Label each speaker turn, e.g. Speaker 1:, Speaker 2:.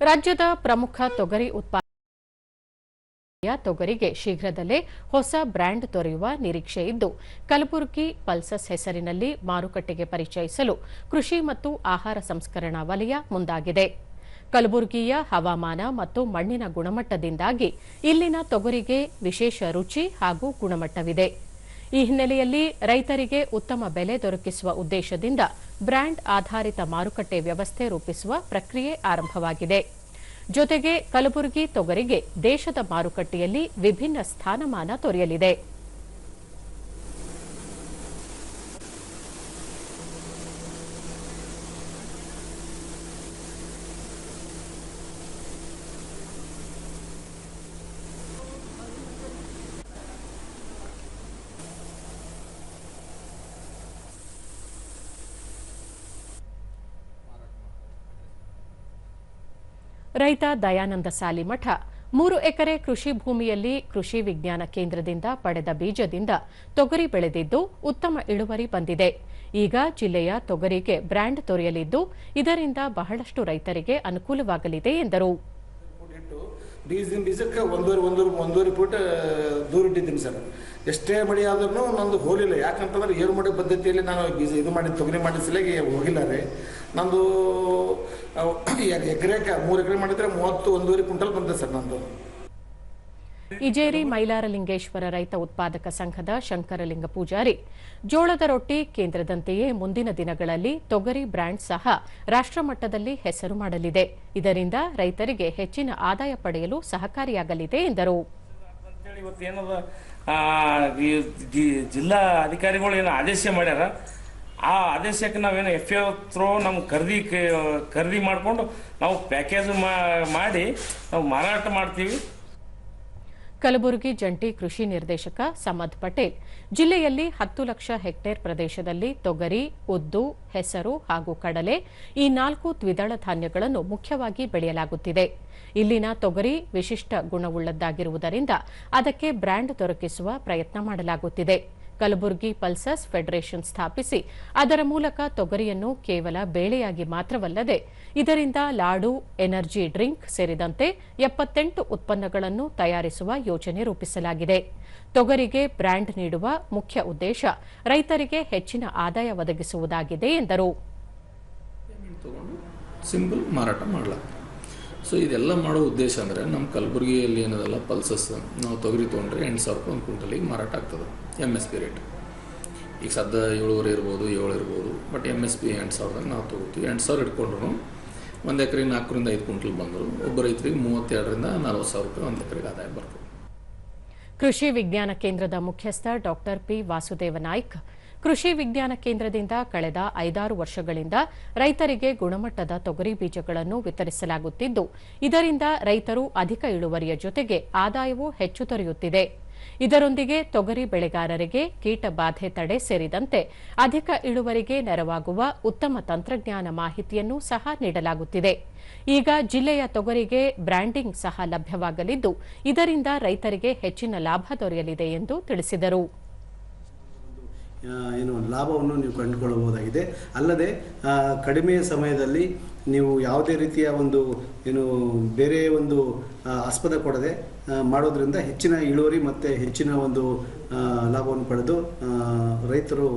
Speaker 1: ರಾಜ್ಯದ ಪ್ರಮುಖ ತೊಗರಿ ಉತ್ಪಾದಕ ತೊಗರಿಗೆ ಶೀಘ್ರದಲ್ಲೇ ಹೊಸ ಬ್ರ್ಯಾಂಡ್ ದೊರೆಯುವ ನಿರೀಕ್ಷೆ ಇದ್ದು, ಕಲಬುರಗಿ ಪಲ್ಸಸ್ ಹೆಸರಿನಲ್ಲಿ ಮಾರುಕಟ್ಟೆಗೆ ಪರಿಚಯಿಸಲು ಕೃಷಿ ಮತ್ತು ಆಹಾರ ಸಂಸ್ಕರಣಾ ವಲಯ ಮುಂದಾಗಿದೆ. ಕಲಬುರಗಿಯ ಹವಾಮಾನ ಮತ್ತು ಮಣ್ಣಿನ ಗುಣಮಟ್ಟದಿಂದಾಗಿ ಇಲ್ಲಿನ ತೊಗರಿಗೆ ವಿಶೇಷ ರುಚಿ ಹಾಗೂ ಗುಣಮಟ್ಟವಿದೆ. ಈ ಹಿನ್ನೆಲೆಯಲ್ಲಿ ರೈತರಿಗೆ ಉತ್ತಮ ಬೆಲೆ ದೊರಕಿಸುವ ಉದ್ದೇಶದಿಂದ ಬ್ರ್ಯಾಂಡ್ ಆಧಾರಿತ ಮಾರುಕಟ್ಟೆ ವ್ಯವಸ್ಥೆ ರೂಪಿಸುವ ಪ್ರಕ್ರಿಯೆ ಆರಂಭವಾಗಿದೆ. ಜೊತೆಗೆ ಕಲಬುರಗಿ ತೊಗರಿಗೆ ದೇಶದ ಮಾರುಕಟ್ಟೆಯಲ್ಲಿ ವಿಭಿನ್ನ ಸ್ಥಾನಮಾನ ದೊರೆಯಲಿದೆ. ರೈತ ದಯಾನಂದ ಸಾಲಿಮಠ 3 ಎಕರೆ ಕೃಷಿ ಭೂಮಿಯಲ್ಲಿ ಕೃಷಿ ವಿಜ್ಞಾನ ಕೇಂದ್ರದಿಂದ ಪಡೆದ ಬೀಜದಿಂದ ತೊಗರಿ ಬೆಳೆದಿದ್ದು ಉತ್ತಮ ಇಳುವರಿ ಬಂದಿದೆ. ಈಗ ಜಿಲ್ಲೆಯ ತೊಗರಿಗೆ ಬ್ರ್ಯಾಂಡ್ ದೊರೆಯಲಿದ್ದು ಇದರಿಂದ ಬಹಳಷ್ಟು ರೈತರಿಗೆ ಅನುಕೂಲವಾಗಲಿದೆ ಎಂದರು.
Speaker 2: ಬೀಜಕ್ಕೆ ಒಂದೂವರೆ ಫೂಟ್ ದೂರ ಇಟ್ಟಿದ್ದೀನಿ ಸರ್. ಎಷ್ಟೇ ಮಳೆ ಆದ್ರೂ ನಂದು ಹೋಲಿಲ್ಲ. ಯಾಕಂತಂದ್ರೆ ಏರು ಮಳೆ ಪದ್ಧತಿಯಲ್ಲಿ ನಾನು ಬೀಜ ಇದು ಮಾಡಿ ತೊಗರಿ ಮಾಡಿಸಲಿಕ್ಕೆ ಹೋಗಿಲ್ಲ ರೀ. ನಂದು ಎಕರೆಗೆ 3 ಎಕರೆ ಮಾಡಿದ್ರೆ 31 ಕ್ವಿಂಟಲ್ ಬಂದಿದೆ ಸರ್ ನಂದು.
Speaker 1: ಇಜೇರಿ ಮೈಲಾರಲಿಂಗೇಶ್ವರ ರೈತ ಉತ್ಪಾದಕ ಸಂಘದ ಶಂಕರಲಿಂಗ ಪೂಜಾರಿ, ಜೋಳದ ರೊಟ್ಟಿ ಕೇಂದ್ರದಂತೆಯೇ ಮುಂದಿನ ದಿನಗಳಲ್ಲಿ ತೊಗರಿ ಬ್ರ್ಯಾಂಡ್ ಸಹ ರಾಷ್ಟ್ರಮಟ್ಟದಲ್ಲಿ ಹೆಸರು ಮಾಡಲಿದೆ. ಇದರಿಂದ ರೈತರಿಗೆ ಹೆಚ್ಚಿನ ಆದಾಯ ಪಡೆಯಲು ಸಹಕಾರಿಯಾಗಲಿದೆ ಎಂದರು.
Speaker 3: ಜಿಲ್ಲಾ ಅಧಿಕಾರಿಗಳು ಏನು ಆದೇಶ ಮಾಡ್ಯಾರ, ಆ ಆದೇಶಕ್ಕೆ ನಾವೇನು FAO ಥ್ರೂ ನಮ್ಮ ಖರೀದಿ ಮಾಡಿಕೊಂಡು ನಾವು ಪ್ಯಾಕೇಜ್ ಮಾಡಿ ನಾವು ಮಾರಾಟ ಮಾಡ್ತೀವಿ.
Speaker 1: ಕಲಬುರಗಿ ಜಂಟಿ ಕೃಷಿ ನಿರ್ದೇಶಕ ಸಮದ್ ಪಟೇಲ್, ಜಿಲ್ಲೆಯಲ್ಲಿ 10 ಲಕ್ಷ ಹೆಕ್ಟೇರ್ ಪ್ರದೇಶದಲ್ಲಿ ತೊಗರಿ, ಉದ್ದು, ಹೆಸರು ಹಾಗೂ ಕಡಲೆ ಈ 4 ದ್ವಿದಳ ಧಾನ್ಯಗಳನ್ನು ಮುಖ್ಯವಾಗಿ ಬೆಳೆಯಲಾಗುತ್ತಿದೆ. ಇಲ್ಲಿನ ತೊಗರಿ ವಿಶಿಷ್ಟ ಗುಣವುಳ್ಳದ್ದಾಗಿರುವುದರಿಂದ ಅದಕ್ಕೆ ಬ್ರ್ಯಾಂಡ್ ದೊರಕಿಸುವ ಪ್ರಯತ್ನ ಮಾಡಲಾಗುತ್ತಿದೆ. ಕಲಬುರಗಿ ಪಲ್ಸಸ್ ಫೆಡರೇಷನ್ ಸ್ಥಾಪಿಸಿ ಅದರ ಮೂಲಕ ತೊಗರಿಯನ್ನು ಕೇವಲ ಬೇಳೆಯಾಗಿ ಮಾತ್ರವಲ್ಲದೆ ಇದರಿಂದ ಲಾಡು, ಎನರ್ಜಿ ಡ್ರಿಂಕ್ ಸೇರಿದಂತೆ 78 ಉತ್ಪನ್ನಗಳನ್ನು ತಯಾರಿಸುವ ಯೋಜನೆ ರೂಪಿಸಲಾಗಿದೆ. ತೊಗರಿಗೆ ಬ್ರ್ಯಾಂಡ್ ನೀಡುವ ಮುಖ್ಯ ಉದ್ದೇಶ ರೈತರಿಗೆ ಹೆಚ್ಚಿನ ಆದಾಯ ಒದಗಿಸುವುದಾಗಿದೆ ಎಂದರು.
Speaker 4: ಸಿಂಪಲ್ ಮಾರಾಟ ಮಾಡಲಾಗ್ತದೆ. ಸೊ ಇದೆಲ್ಲ ಮಾಡೋ ಉದ್ದೇಶ ಅಂದರೆ ನಮ್ಮ ಕಲಬುರಗಿಯಲ್ಲಿ ಏನದಲ್ಲ ಪಲ್ಸಸ್ ನಾವು ತೊಗರಿ ತೊಗೊಂಡ್ರೆ 8,000 ರೂಪಾಯಿ ಒಂದು ಕ್ವಿಂಟಲಿಗೆ ಮಾರಾಟ ಆಗ್ತದೆ. MSP ರೇಟ್ ಈಗ ಸದ್ಯ 7 ಇರ್ಬೋದು, 7 ಇರ್ಬೋದು. ಬಟ್ MSP 8,000ದಾಗ ನಾವು ತೊಗೋತೀವಿ. 8,000 ಇಟ್ಕೊಂಡ್ರು ಒಂದು ಎಕರೆ 4ರಿಂದ 5 ಕ್ವಿಂಟಲ್ ಬಂದರು ಒಬ್ಬ ರೈತರಿಗೆ 32ರಿಂದ 40,000 ರೂಪಾಯಿ ಒಂದು ಎಕರೆಗೆ ಆದಾಯ ಬರ್ತದೆ.
Speaker 1: ಕೃಷಿ ವಿಜ್ಞಾನ ಕೇಂದ್ರದ ಮುಖ್ಯಸ್ಥ ಡಾ ಪಿ ವಾಸುದೇವ ನಾಯ್ಕ್, ಕೃಷಿ ವಿಜ್ಞಾನ ಕೇಂದ್ರದಿಂದ ಕಳೆದ 5-6 ವರ್ಷಗಳಿಂದ ರೈತರಿಗೆ ಗುಣಮಟ್ಟದ ತೊಗರಿ ಬೀಜಗಳನ್ನು ವಿತರಿಸಲಾಗುತ್ತಿದ್ದು, ಇದರಿಂದ ರೈತರು ಅಧಿಕ ಇಳುವರಿಯ ಜೊತೆಗೆ ಆದಾಯವೂ ಹೆಚ್ಚು ದೊರೆಯುತ್ತಿದೆ. ಇದರೊಂದಿಗೆ ತೊಗರಿ ಬೆಳೆಗಾರರಿಗೆ ಕೀಟ ಬಾಧೆ ತಡೆ ಸೇರಿದಂತೆ ಅಧಿಕ ಇಳುವರಿಗೆ ನೆರವಾಗುವ ಉತ್ತಮ ತಂತ್ರಜ್ಞಾನ ಮಾಹಿತಿಯನ್ನು ಸಹ ನೀಡಲಾಗುತ್ತಿದೆ. ಈಗ ಜಿಲ್ಲೆಯ ತೊಗರಿಗೆ ಬ್ರ್ಯಾಂಡಿಂಗ್ ಸಹ ಲಭ್ಯವಾಗಲಿದ್ದು, ಇದರಿಂದ ರೈತರಿಗೆ ಹೆಚ್ಚಿನ ಲಾಭ ದೊರೆಯಲಿದೆ ಎಂದು ತಿಳಿಸಿದರು.
Speaker 5: ಲಾಭವನ್ನು ನೀವು ಕಂಡುಕೊಳ್ಳಬಹುದಾಗಿದೆ. ಅಲ್ಲದೆ ಕಡಿಮೆ ಸಮಯದಲ್ಲಿ ನೀವು ಯಾವುದೇ ರೀತಿಯ ಬೇರೆ ಆಸ್ಪದ ಕೊಡದೆ ಮಾಡೋದ್ರಿಂದ ಹೆಚ್ಚಿನ ಇಳುವರಿ ಮತ್ತು ಹೆಚ್ಚಿನ ಲಾಭವನ್ನು ಪಡೆದು ರೈತರು